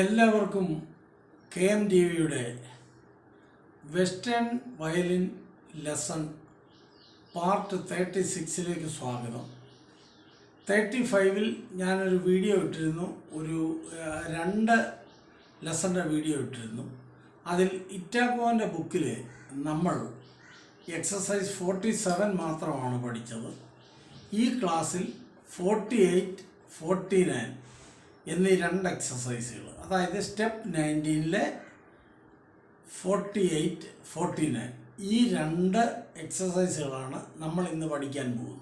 എല്ലാവർക്കും KMDVയുടെ western violin lesson part 36ലേക്ക് സ്വാഗതം. 35ൽ ഞാനൊരു വീഡിയോ ഇട്ടിരുന്നു, ഒരു 2 ലെസൻ്റെ വീഡിയോ ഇട്ടിരുന്നു. അതിൽ ഇറ്റാക്കോൻ്റെ ബുക്കിൽ നമ്മൾ എക്സസൈസ് 47 മാത്രമാണ് പഠിച്ചത്. ഈ ക്ലാസ്സിൽ 48, 49 എന്നീ 2 എക്സസൈസുകൾ, അതായത് സ്റ്റെപ്പ് 19ലെ 48, 49 ഈ 2 എക്സസൈസുകളാണ് നമ്മൾ ഇന്ന് പഠിക്കാൻ പോകുന്നത്.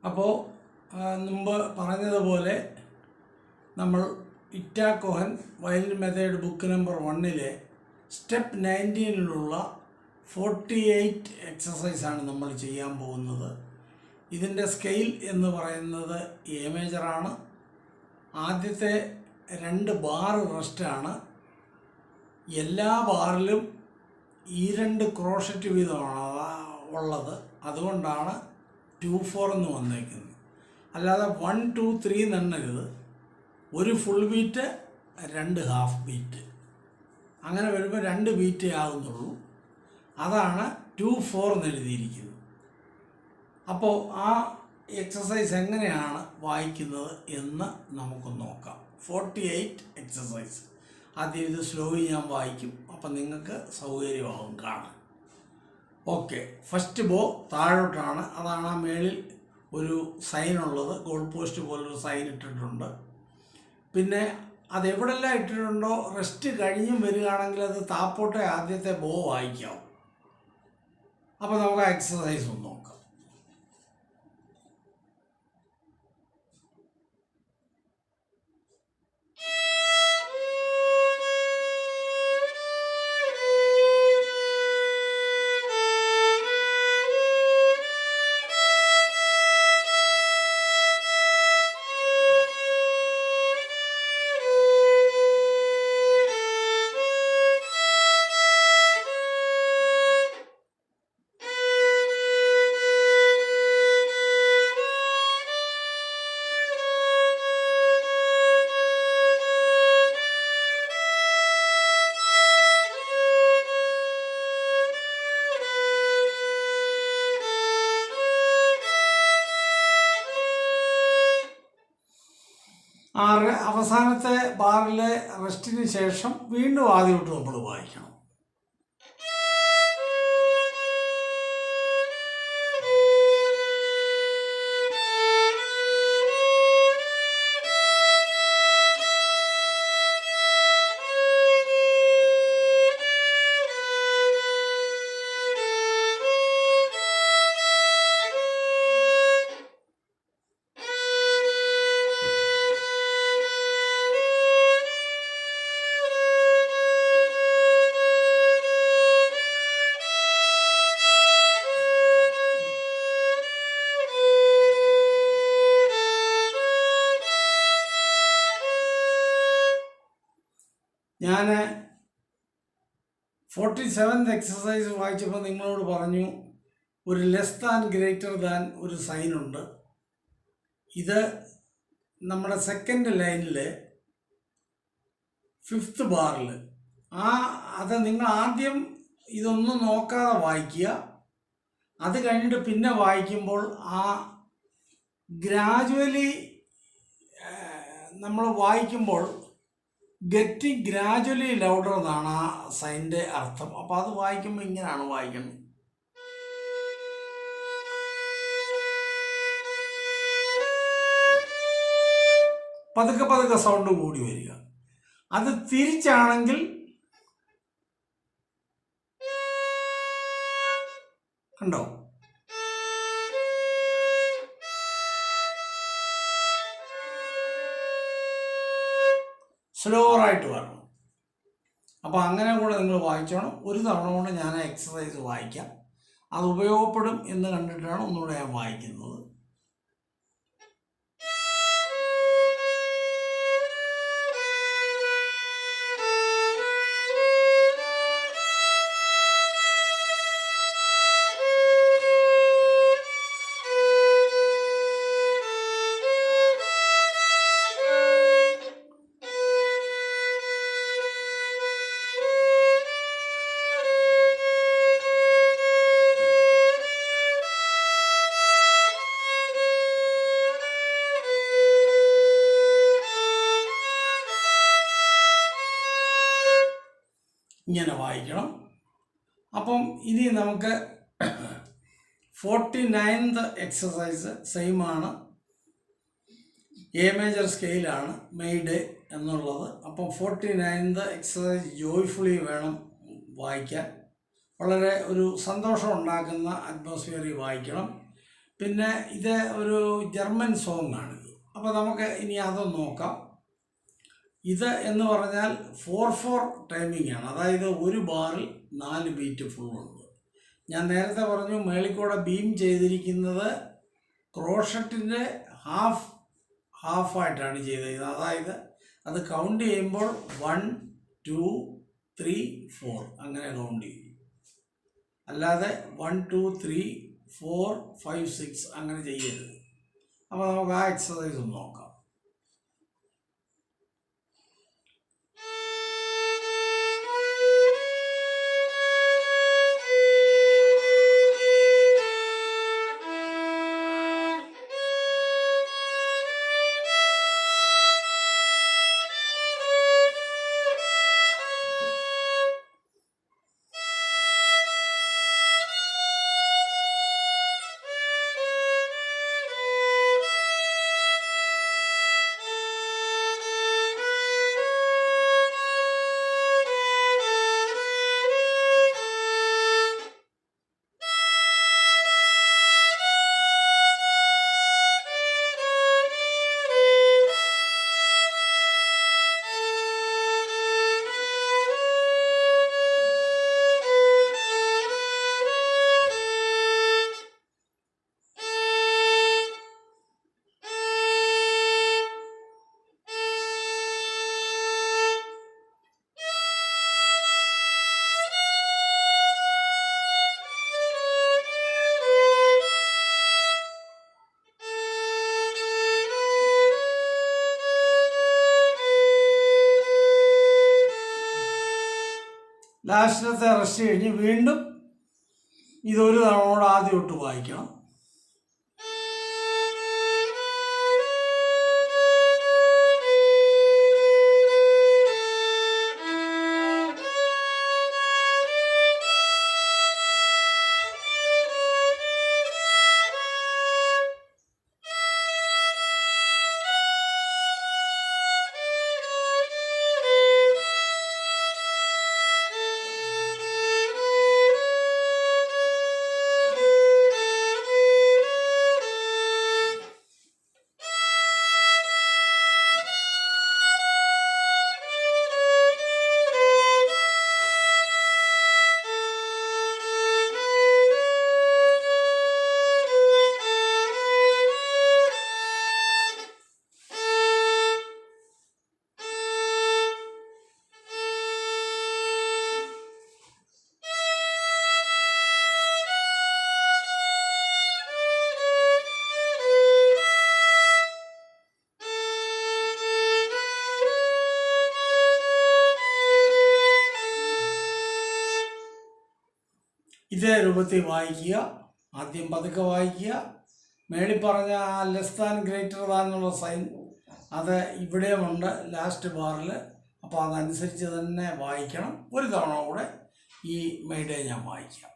അപ്പോൾ മുമ്പ് പറഞ്ഞതുപോലെ നമ്മൾ Eta Cohen violin method book number 1ലെ സ്റ്റെപ്പ് 19ലുള്ള 48 എക്സസൈസാണ് നമ്മൾ ചെയ്യാൻ പോകുന്നത്. ഇതിൻ്റെ സ്കെയിൽ എന്ന് പറയുന്നത് എ മേജറാണ്. ആദ്യത്തെ 2 ബാർ റെസ്റ്റാണ്. എല്ലാ ബാറിലും ഈ 2 ക്രോഷറ്റ് വീതമാണ് ഉള്ളത്. അതുകൊണ്ടാണ് 2-4 എന്ന് വന്നേക്കുന്നത്. അല്ലാതെ 1, 2, 3 എന്നെണ്ണരുത്. ഒരു ഫുൾ ബീറ്റ്, 2 ഹാഫ് ബീറ്റ്, അങ്ങനെ വരുമ്പോൾ 2 ബീറ്റേ ആകുന്നുള്ളൂ. അതാണ് 2-4 എന്ന് എഴുതിയിരിക്കുന്നത്. അപ്പോൾ ആ എക്സസൈസ് എങ്ങനെയാണ് വായിക്കുന്നത് എന്ന് നമുക്ക് നോക്കാം. 48 എക്സസൈസ്. ആദ്യം ഇത് സ്ലോയി ഞാൻ വായിക്കും, അപ്പം നിങ്ങൾക്ക് സൗകര്യമാകും കാണാൻ. ഓക്കെ, ഫസ്റ്റ് ബോ താഴോട്ടാണ്. അതാണ് ആ മേളിൽ ഒരു സൈൻ ഉള്ളത്, ഗോൾ പോസ്റ്റ് പോലൊരു സൈൻ ഇട്ടിട്ടുണ്ട്. പിന്നെ അതെവിടെല്ലാം ഇട്ടിട്ടുണ്ടോ റെസ്റ്റ് കഴിഞ്ഞും വരികയാണെങ്കിൽ അത് താപ്പോട്ടെ ആദ്യത്തെ ബോ വായിക്കാം. അപ്പോൾ നമുക്ക് ആ എക്സസൈസ് ഒന്ന് നോക്കാം. അവസാനത്തെ ബാറിലെ റെസ്റ്റിന് ശേഷം വീണ്ടും ആദ്യമായിട്ട് നമ്മൾ വായിക്കണം. ഞാൻ 47th എക്സസൈസ് വായിച്ചപ്പോൾ നിങ്ങളോട് പറഞ്ഞു ഒരു ലെസ് ദാൻ ഗ്രേറ്റർ ദാൻ ഒരു സൈനുണ്ട്. ഇത് നമ്മുടെ സെക്കൻഡ് ലൈനിൽ 5th ബാറിൽ അത് നിങ്ങൾ ആദ്യം ഇതൊന്നും നോക്കാതെ വായിക്കുക. അത് കഴിഞ്ഞിട്ട് പിന്നെ വായിക്കുമ്പോൾ ആ ഗ്രാജുവലി നമ്മൾ വായിക്കുമ്പോൾ ഗെറ്റിംഗ് ഗ്രാജുവലി ലൗഡർ എന്നാണ് ആ സൈൻ്റെ അർത്ഥം. അപ്പോൾ അത് വായിക്കുമ്പോൾ ഇങ്ങനെയാണ് വായിക്കുന്നത്. പതുക്കെ പതുക്കെ സൗണ്ട് കൂടി വരിക. അത് തിരിച്ചാണെങ്കിൽ കണ്ടോ, സ്ലോവറായിട്ട് വരണം. അപ്പോൾ അങ്ങനെ കൂടെ നിങ്ങൾ വായിച്ചോണം. ഒരു തവണ കൊണ്ട് ഞാൻ ആ എക്സസൈസ് വായിക്കാം, അത് ഉപയോഗപ്പെടും എന്ന് കണ്ടിട്ടാണ് ഒന്നുകൂടെ ഞാൻ വായിക്കുന്നത്. ഇങ്ങനെ വായിക്കണം. അപ്പം ഇനി നമുക്ക് 49th എക്സസൈസ് സെയിമാണ്. എ മേജർ സ്കെയിലാണ് മെയ്ഡേ എന്നുള്ളത്. അപ്പം 49th എക്സസൈസ് ജോയ്ഫുള്ളി വേണം വായിക്കാൻ. വളരെ ഒരു സന്തോഷം ഉണ്ടാക്കുന്ന അറ്റ്മോസ്ഫിയറിൽ വായിക്കണം. പിന്നെ ഇത് ഒരു ജർമ്മൻ സോങ് ആണിത്. അപ്പോൾ നമുക്ക് ഇനി അതൊന്ന് നോക്കാം. ഇത് എന്ന് പറഞ്ഞാൽ 4/4 ടൈമിംഗ് ആണ്. അതായത് ഒരു ബാറിൽ 4 ബീറ്റ് ഫുള്ളുണ്ട്. ഞാൻ നേരത്തെ പറഞ്ഞു മേളിക്കൂടെ ബീം ചെയ്തിരിക്കുന്നത് ക്രോഷറ്റിൻ്റെ ഹാഫായിട്ടാണ് ചെയ്തിരിക്കുന്നത്. അതായത് അത് കൗണ്ട് ചെയ്യുമ്പോൾ 1 2 3 4 അങ്ങനെ കൗണ്ട് ചെയ്യും. അല്ലാതെ 1 2 3 4 5 6 അങ്ങനെ ചെയ്യരുത്. അപ്പോൾ നമുക്ക് ആ എക്സസൈസ് ഒന്ന് നോക്കാം. ലാസ്റ്റിലത്തെ റെസ്റ്റ് കഴിഞ്ഞ് വീണ്ടും ഇതൊരു തവണ കൂടെ ആദ്യം തൊട്ട് വായിക്കണം. ഇതേ രൂപത്തിൽ വായിക്കുക. ആദ്യം പതുക്കെ വായിക്കുക. മേളിൽ പറഞ്ഞ ആ ലെസ് ദാൻ ഗ്രേറ്റർ ദാൻ എന്നുള്ള സൈൻ അത് ഇവിടെയുമുണ്ട് ലാസ്റ്റ് ബാറിൽ. അപ്പോൾ അതനുസരിച്ച് തന്നെ വായിക്കണം. ഒരു തവണ കൂടെ ഈ മെയ്ഡേ ഞാൻ വായിക്കാം.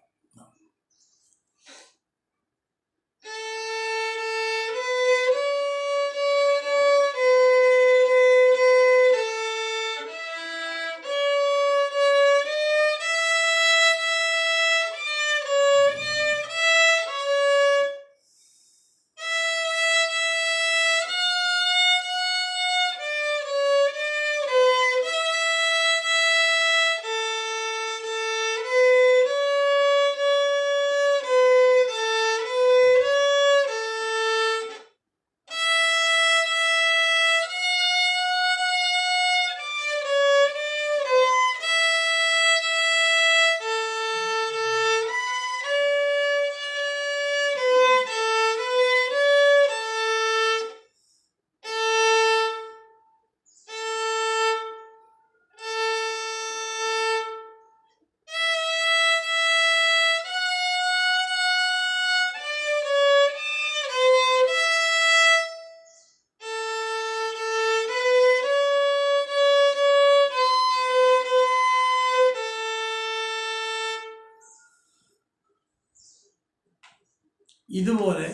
ഇതുപോലെ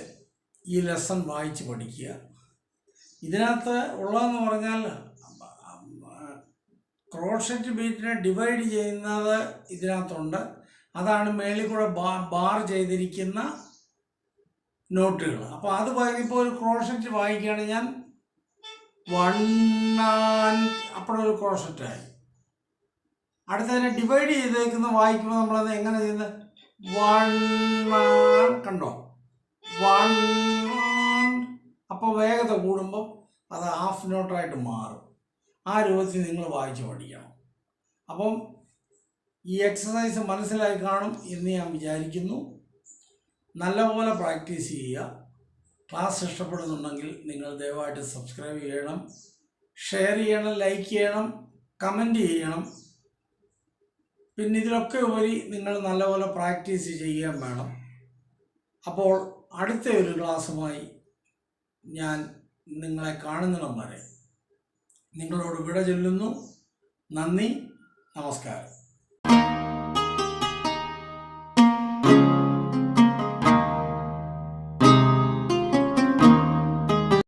ഈ ലെസൺ വായിച്ച് പഠിക്കുക. ഇതിനകത്ത് ഉള്ളതെന്ന് പറഞ്ഞാൽ ക്രോഷറ്റ് ബീറ്റിനെ ഡിവൈഡ് ചെയ്യുന്നത് ഇതിനകത്തുണ്ട്. അതാണ് മേളിൽ കൂടെ ബാർ ചെയ്തിരിക്കുന്ന നോട്ടുകൾ. അപ്പോൾ അത് ഇപ്പോൾ ഒരു ക്രോഷറ്റ് വായിക്കുകയാണ് ഞാൻ 1 അപ്പോഴൊരു ക്രോഷറ്റായി. അടുത്തതിനെ ഡിവൈഡ് ചെയ്തേക്കുന്ന വായിക്കുമ്പോൾ നമ്മളത് എങ്ങനെ ചെയ്യുന്നത് 1 കണ്ടോ 1. അപ്പോൾ വേഗത കൂടുമ്പോൾ അത് ഹാഫ് നോട്ടായിട്ട് മാറും. ആ രൂപത്തിൽ നിങ്ങൾ വായിച്ച് പഠിക്കണം. അപ്പം ഈ എക്സസൈസ് മനസ്സിലായി കാണും എന്ന് ഞാൻ വിചാരിക്കുന്നു. നല്ലപോലെ പ്രാക്ടീസ് ചെയ്യുക. ക്ലാസ് ഇഷ്ടപ്പെടുന്നുണ്ടെങ്കിൽ നിങ്ങൾ ദയവായിട്ട് സബ്സ്ക്രൈബ് ചെയ്യണം, ഷെയർ ചെയ്യണം, ലൈക്ക് ചെയ്യണം, കമൻറ്റ് ചെയ്യണം. പിന്നെ ഇതിലൊക്കെ ഉപരി നിങ്ങൾ നല്ലപോലെ പ്രാക്ടീസ് ചെയ്യാൻ വേണം. അപ്പോൾ അടുത്ത ഒരു ക്ലാസ്സുമായി ഞാൻ നിങ്ങളെ കാണുന്നിടം വരെ നിങ്ങളോട് വിട ചൊല്ലുന്നു. നന്ദി, നമസ്കാരം.